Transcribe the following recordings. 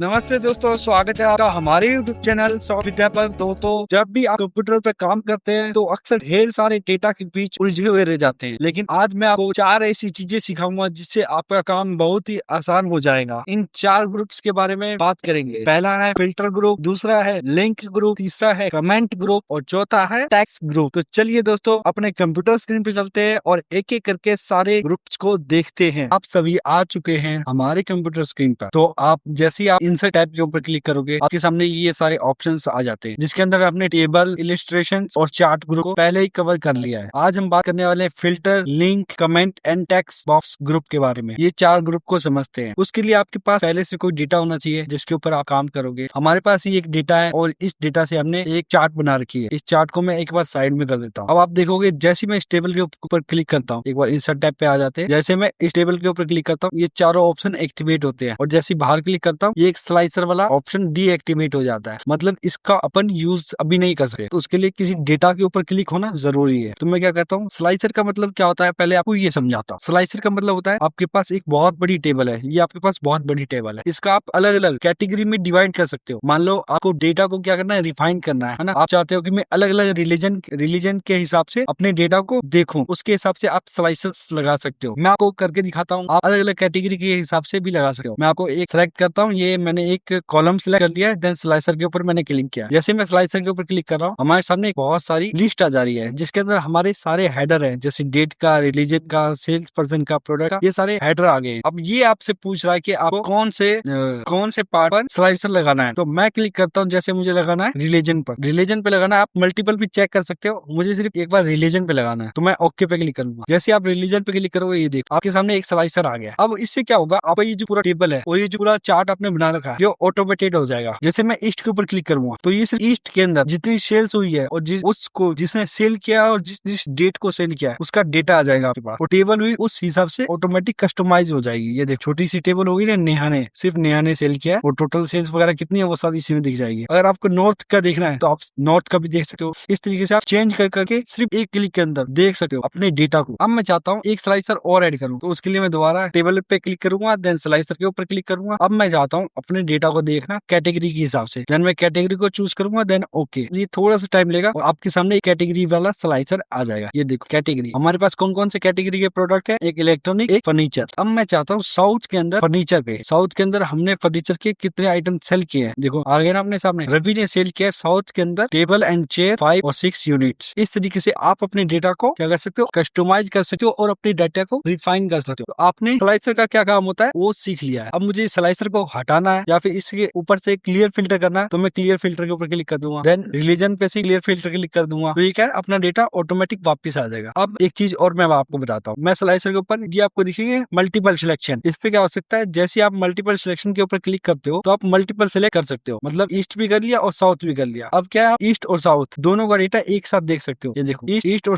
नमस्ते दोस्तों, स्वागत है आपका हमारे YouTube चैनल सॉफ्ट विद्या पर। दोस्तों, जब भी आप कंप्यूटर पर काम करते हैं तो अक्सर ढेर सारे डेटा के बीच उलझे हुए रह जाते हैं। लेकिन आज मैं आपको 4 ऐसी चीजें सिखाऊंगा जिससे आपका काम बहुत ही आसान हो जाएगा। इन 4 ग्रुप्स के बारे में बात करेंगे। पहला है फिल्टर ग्रुप, दूसरा है लिंक ग्रुप, तीसरा है कमेंट ग्रुप और चौथा है टेक्स्ट ग्रुप। तो चलिए दोस्तों, अपने कंप्यूटर स्क्रीन पे चलते हैं और एक एक करके सारे ग्रुप्स को देखते हैं। आप सभी आ चुके हैं हमारे कंप्यूटर स्क्रीन पर। तो आप जैसे आप इंसर्ट टैब के ऊपर क्लिक करोगे, आपके सामने ये सारे ऑप्शंस आ जाते हैं, जिसके अंदर आपने टेबल, इलिस्ट्रेशन और चार्ट ग्रुप को पहले ही कवर कर लिया है। आज हम बात करने वाले हैं filter, link, comment and text box group के बारे में। ये 4 ग्रुप को समझते हैं। उसके लिए आपके पास पहले से कोई डेटा होना चाहिए जिसके ऊपर आप काम करोगे। हमारे पास ये एक डेटा है और इस डेटा से हमने एक चार्ट बना रखी है। इस चार्ट को मैं एक बार साइड में कर देता हूँ। अब आप देखोगे जैसे मैं इस टेबल के ऊपर क्लिक करता हूँ, एक बार इंसर्ट टैब पे आ जाते हैं। जैसे मैं इस टेबल के ऊपर क्लिक करता हूँ, ये चारों ऑप्शन एक्टिवेट होते हैं और जैसे बाहर क्लिक करता हूँ, ये एक स्लाइसर वाला ऑप्शन डीएक्टिवेट हो जाता है। मतलब इसका अपन यूज अभी नहीं कर सकते। तो उसके लिए किसी डेटा के ऊपर क्लिक होना जरूरी है। तो मैं क्या करता हूँ, स्लाइसर का मतलब क्या होता है पहले आपको ये समझाता हूँ। स्लाइसर का मतलब होता है आपके पास एक बहुत बड़ी टेबल है। ये आपके पास बहुत बड़ी टेबल है। इसका आप अलग अलग कैटेगरी में डिवाइड कर सकते हो। मान लो आपको डेटा को क्या करना है, रिफाइन करना है ना। आप चाहते हो कि मैं अलग अलग रिलीजन के हिसाब से अपने डेटा को देखूं, उसके हिसाब से आप स्लाइसर्स लगा सकते हो। मैं आपको करके दिखाता हूँ। आप अलग अलग कैटेगरी के हिसाब से भी लगा सकते हो। मैं आपको एक सेलेक्ट करता हूँ। ये मैंने एक कॉलम सेलेक्ट कर लिया है, देन स्लाइसर के ऊपर मैंने क्लिक किया। जैसे मैं स्लाइसर के ऊपर क्लिक कर रहा हूँ, हमारे सामने एक बहुत सारी लिस्ट आ जा रही है, जिसके अंदर हमारे सारे हेडर है, जैसे डेट का, रिलीजन का, सेल्स पर्सन का, प्रोडक्ट का, ये सारे हेडर आ गए। अब ये आपसे पूछ रहा है कि आपको कौन से पार्ट पर स्लाइसर लगाना है। तो मैं क्लिक करता हूँ, जैसे मुझे लगाना है रिलीजन पर। रिलीजन पे लगाना है। आप मल्टीपल भी चेक कर सकते हो, मुझे सिर्फ एक बार रिलीजन पे लगाना है। तो मैं ओके पे क्लिक करूंगा। जैसे आप रिलीजन पे क्लिक करोगे, ये देखो आपके सामने एक स्लाइसर आ गया। अब इससे क्या होगा, आपका ये जो पूरा टेबल है और ये जो पूरा चार्ट आपने बना रखा है, ये ऑटोमेटेड हो जाएगा। जैसे मैं ईस्ट के ऊपर क्लिक करूंगा, तो ये सिर्फ ईस्ट के अंदर जितनी सेल्स हुई है और जिसने सेल किया और जिस डेट को सेल किया है, उसका डेटा आ जाएगा आपके पास। वो टेबल भी उस हिसाब से ऑटोमेटिक कस्टमाइज हो जाएगी। ये देख, छोटी सी टेबल होगी ना, नेहा ने सिर्फ नेहा ने सेल किया है, और टोटल सेल्स वगैरह कितनी है वो सब इसी में दिख जाएगी। अगर आपको नॉर्थ का देखना है तो आप नॉर्थ का भी देख सकते हो। इस तरीके से आप चेंज कर करके सिर्फ एक क्लिक के अंदर देख सकते हो अपने डेटा को। अब मैं चाहता हूँ एक स्लाइसर और ऐड करूँ, तो उसके लिए मैं दोबारा टेबल पे क्लिक करूंगा, देन स्लाइसर के ऊपर क्लिक करूंगा। अब मैं चाहता हूँ अपने डेटा को देखना कैटेगरी के हिसाब से, देन मैं कैटेगरी को चूज करूंगा, देन ओके। ये थोड़ा सा टाइम लेगा और आपके सामने एक कैटेगरी वाला स्लाइसर आ जाएगा। ये देखो कैटेगरी, हमारे पास कौन कौन से कैटेगरी के प्रोडक्ट है, एक इलेक्ट्रॉनिक, एक फर्नीचर। अब मैं चाहता हूँ साउथ के अंदर फर्नीचर पे, साउथ के अंदर हमने फर्नीचर के कितने आइटम सेल किए हैं, देखो आ गए ना अपने सामने। रवि ने सेल किया साउथ के अंदर टेबल एंड चेयर 5 और 6 यूनिट्स। इस तरीके से आप अपने डेटा को क्या कर सकते हो, कस्टमाइज कर सकते हो और अपने डाटा को रिफाइन कर सकते हो। तो आपने स्लाइसर का क्या काम होता है वो सीख लिया है। अब मुझे स्लाइसर को हटाना है या फिर इसके ऊपर से क्लियर फिल्टर करना है, तो मैं क्लियर फिल्टर के ऊपर क्लिक कर दूंगा, देन रिलीजन पे से क्लियर फिल्टर क्लिक कर दूंगा। तो ये क्या है, अपना डेटा ऑटोमेटिक वापस आ जाएगा। अब एक चीज और मैं आपको बताता हूँ। मैं स्लाइसर के ऊपर ये आपको दिखेंगे मल्टीपल सिलेक्शन। इस पे क्या हो सकता है, जैसे आप मल्टीपल सिलेक्शन के ऊपर क्लिक करते हो तो आप मल्टीपल सिलेक्ट कर सकते हो। मतलब ईस्ट भी कर लिया और साउथ भी कर लिया। अब क्या है, आप ईस्ट और साउथ दोनों का डेटा एक साथ देख सकते हो। ये देखो ईस्ट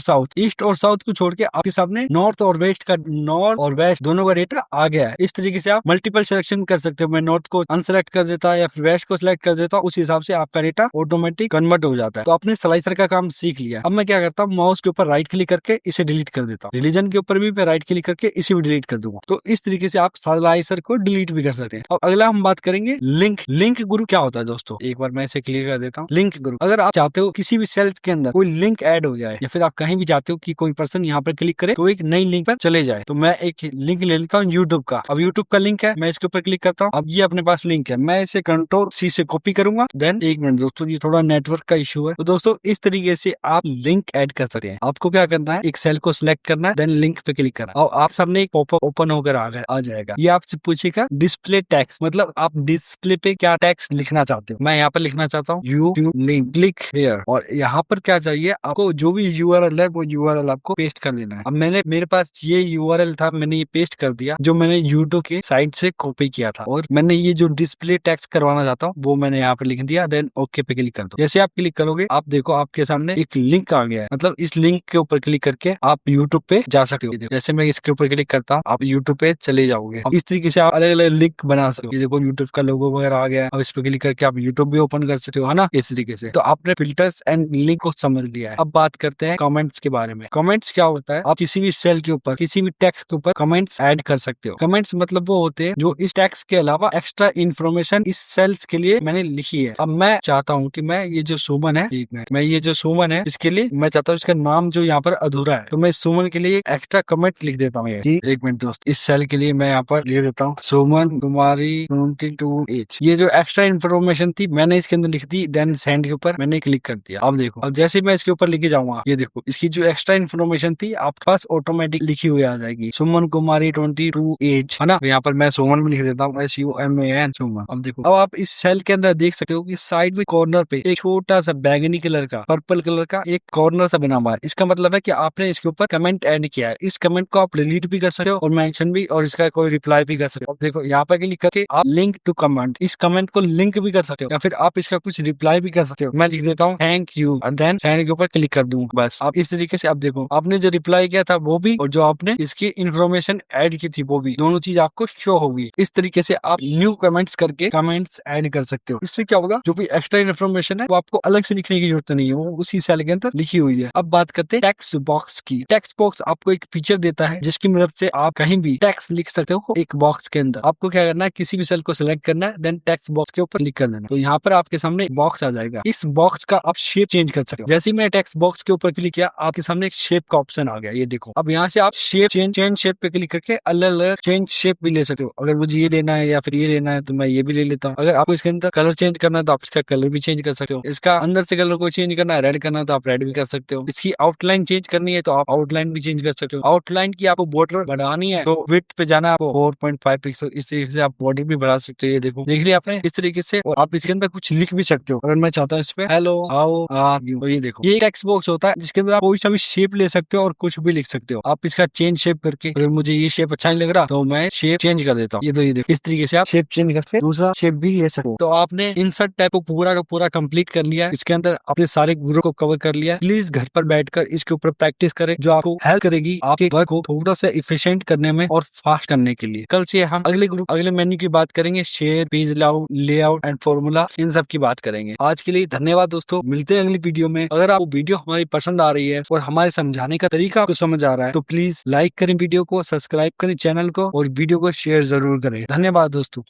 और साउथ को छोड़ के आपके सामने नॉर्थ और वेस्ट दोनों का डेटा आ गया है। इस तरीके से आप मल्टीपल सिलेक्शन कर सकते हो। मैं नॉर्थ को अनसेलेक्ट कर देता या फिर वेस्ट को सिलेक्ट कर देता हूँ, उस हिसाब से आपका डेटा ऑटोमेटिक कन्वर्ट हो जाता है। तो आपने स्लाइसर का काम सीख लिया। अब मैं क्या करता हूँ, माउस के ऊपर राइट क्लिक करके इसे डिलीट कर देता हूँ। रिलीजन के ऊपर भी मैं राइट क्लिक करके इसे भी डिलीट कर दूंगा। तो इस तरीके से आप स्लाइसर को डिलीट भी कर सकते हैं। अब अगला हम बात करेंगे लिंक ग्रुप क्या होता है दोस्तों। एक बार मैं इसे क्लियर कर देता हूँ। लिंक ग्रुप, अगर आप चाहते हो किसी भी सेल के अंदर कोई लिंक ऐड हो जाए या फिर आप कहीं भी चाहते हो कि कोई पर्सन यहाँ पर क्लिक करे तो एक नई लिंक पर चले जाए, तो मैं एक लिंक ले लेता हूँ यूट्यूब का। अब यूट्यूब का लिंक है, मैं इसके ऊपर क्लिक करता हूँ। अब ये अपने पास लिंक है, मैं इसे Ctrl+C से कॉपी करूंगा। देन एक मिनट दोस्तों, ये थोड़ा नेटवर्क का इशू है। तो दोस्तों इस तरीके से आप लिंक ऐड कर सकते हैं। आपको क्या करना है, एक सेल को सिलेक्ट करना है, देन लिंक पे क्लिक करना और आप सामने एक पॉपअप ओपन होकर आ जाएगा। ये आपसे पूछेगा डिस्प्ले टेक्स्ट, मतलब आप डिस्प्ले पे क्या टेक्स्ट लिखना चाहते हो। मैं यहाँ पर लिखना चाहता हूँ यूट्यूब लिंक, क्लिक हियर। और यहाँ पर क्या चाहिए आपको, जो भी यूआरएल है वो यूआरएल आपको पेस्ट कर देना है। अब मेरे पास ये यूआरएल था, मैंने ये पेस्ट कर दिया जो मैंने यूट्यूब के साइट से कॉपी किया था। और मैंने ये जो डिस्प्ले टेक्स्ट करवाना चाहता हूँ वो मैंने यहाँ पे लिख दिया, देन ओके पे क्लिक कर दो। जैसे आप क्लिक करोगे आप देखो आपके सामने एक लिंक आ गया है। मतलब इस लिंक के ऊपर क्लिक करके आप यूट्यूब पे जा सकते हो। जैसे मैं इसके ऊपर क्लिक करता हूँ, आप यूट्यूब पे चले जाओगे। अब इस तरीके से आप अलग अलग लिंक बना सकते हो। ये देखो यूट्यूब का लोगो वगैरह आ गया है। अब इस पे क्लिक करके आप यूट्यूब भी ओपन कर सकते हो, है ना। इस तरीके से तो आपने फिल्टर्स एंड लिंक को समझ लिया है। अब बात करते हैं कमेंट्स के बारे में। कमेंट्स क्या होता है, आप किसी भी सेल के ऊपर किसी भी टेक्स्ट के ऊपर कमेंट्स ऐड कर सकते हो। कमेंट्स मतलब वो होते हैं जो इस टेक्स्ट के अलावा एक्स्ट्रा इन्फॉर्मेशन इस सेल्स के लिए मैंने लिखी है। अब मैं चाहता हूँ कि मैं ये जो सुमन है, एक मिनट, मैं ये जो सुमन है इसके लिए मैं चाहता हूँ इसका नाम जो यहाँ पर अधूरा है, तो मैं सुमन के लिए एक्स्ट्रा कमेंट लिख देता हूँ। एक मिनट दोस्त, इस सेल के लिए मैं यहाँ पर लिख देता हूँ सुमन कुमारी 22 एज। ये जो एक्स्ट्रा इन्फॉर्मेशन थी मैंने इसके अंदर लिख दी, देन सेंड के ऊपर मैंने क्लिक कर दिया। अब देखो, अब जैसे मैं इसके ऊपर लिखे जाऊंगा, ये देखो इसकी जो एक्स्ट्रा इन्फॉर्मेशन थी आपके पास ऑटोमेटिक लिखी हुई आ जाएगी, सुमन कुमारी 22 एज, है ना। यहाँ पर मैं सुमन भी लिख देता हूँ, SUMAN सुमन। अब देखो, अब आप इस सेल के अंदर देख सकते हो कि साइड में कॉर्नर पे एक छोटा सा बैंगनी कलर का, पर्पल कलर का एक कॉर्नर सा बना हुआ है। इसका मतलब है कि आपने इसके ऊपर कमेंट ऐड किया है। इस कमेंट को आप डिलीट भी कर सकते हो और मेंशन भी, और इसका कोई रिप्लाई भी कर सकते हो। अब देखो यहाँ पर क्लिक करके आप लिंक टू कमेंट, इस कमेंट को लिंक भी कर सकते हो, या फिर आप इसका कुछ रिप्लाई भी कर सकते हो। मैं लिख देता हूँ थैंक यू, देन सेंड के ऊपर क्लिक कर दूंगा। बस आप इस तरीके से, आप देखो आपने जो रिप्लाई किया था वो भी, और जो आपने इसकी इन्फॉर्मेशन ऐड की थी वो भी, दोनों चीज आपको शो होगी। इस तरीके से आप न्यू कमेंट्स करके कमेंट्स ऐड कर सकते हो। इससे क्या होगा, जो भी एक्स्ट्रा इन्फॉर्मेशन है वो आपको अलग से लिखने की जरूरत नहीं है, वो उसी सेल के अंदर लिखी हुई है। अब बात करते हैं टेक्स्ट बॉक्स की। टेक्स्ट बॉक्स आपको एक फीचर देता है जिसकी मदद से आप कहीं भी टेक्स्ट लिख सकते हो एक बॉक्स के अंदर। आपको क्या करना है, किसी भी सेल को सिलेक्ट करना है, देन टेक्स्ट बॉक्स के ऊपर क्लिक कर देना। तो यहाँ पर आपके सामने एक बॉक्स आ जाएगा। इस बॉक्स का आप शेप चेंज कर सकते हो। जैसे ही मैं टेक्स्ट बॉक्स के ऊपर क्लिक किया, आपके सामने एक शेप का ऑप्शन आ गया, ये देखो। अब यहाँ से आप शेप चेंज शेप पे क्लिक करके अलग अलग चेंज शेप भी ले सकते हो। अगर मुझे ये लेना है या फिर ये लेना है तो मैं ये भी ले लेता हूँ। अगर आपको इसके अंदर कलर चेंज करना है तो आप इसका कलर भी चेंज कर सकते हो। इसका अंदर से कलर को चेंज करना है, रेड करना है तो आप रेड भी कर सकते हो। इसकी आउटलाइन चेंज करनी है तो आप आउटलाइन भी चेंज कर सकते हो। आउटलाइन की आपको बॉर्डर बढ़ानी है तो विड्थ पे जाना है आपको 4.5 पिक्सल। इस तरीके से आप बॉर्डर भी बढ़ा सकते हो। ये देखो, देख लिया आपने इस तरीके से। और आप इसके अंदर कुछ लिख भी सकते हो। अगर मैं चाहता हूँ इस पे हेलो हाउ आर यू, तो ये देखो, ये टेक्स्ट बॉक्स होता है जिसके अंदर आप कोई सा भी शेप ले सकते हो और कुछ भी लिख सकते हो। आप इसका चेंज शेप करके, अगर मुझे ये शेप अच्छा नहीं लग रहा तो मैं शेप चेंज कर देता हूँ। ये तो ये देखो, इस तरीके से आप शेप चेंज करके दूसरा शेप भी ले सकते हो। तो आपने इंसर्ट टाइप को पूरा का पूरा कंप्लीट कर लिया है। इसके अंदर अपने सारे ग्रुप को कवर कर लिया है। प्लीज घर पर बैठकर इसके ऊपर प्रैक्टिस करें, जो आपको हेल्प करेगी आपके वर्क को थोड़ा सा इफिशिएंट करने में और फास्ट करने के लिए। कल से हम अगले मेन्यू की बात करेंगे, share, page layout and formula, इन सब की बात करेंगे। आज के लिए धन्यवाद दोस्तों, मिलते हैं अगली वीडियो में। अगर आपको वीडियो हमारी पसंद आ रही है और हमारे समझाने का तरीका आपको समझ आ रहा है तो प्लीज लाइक करें वीडियो को, सब्सक्राइब करें चैनल को और वीडियो को शेयर जरूर करें। धन्यवाद दोस्तों।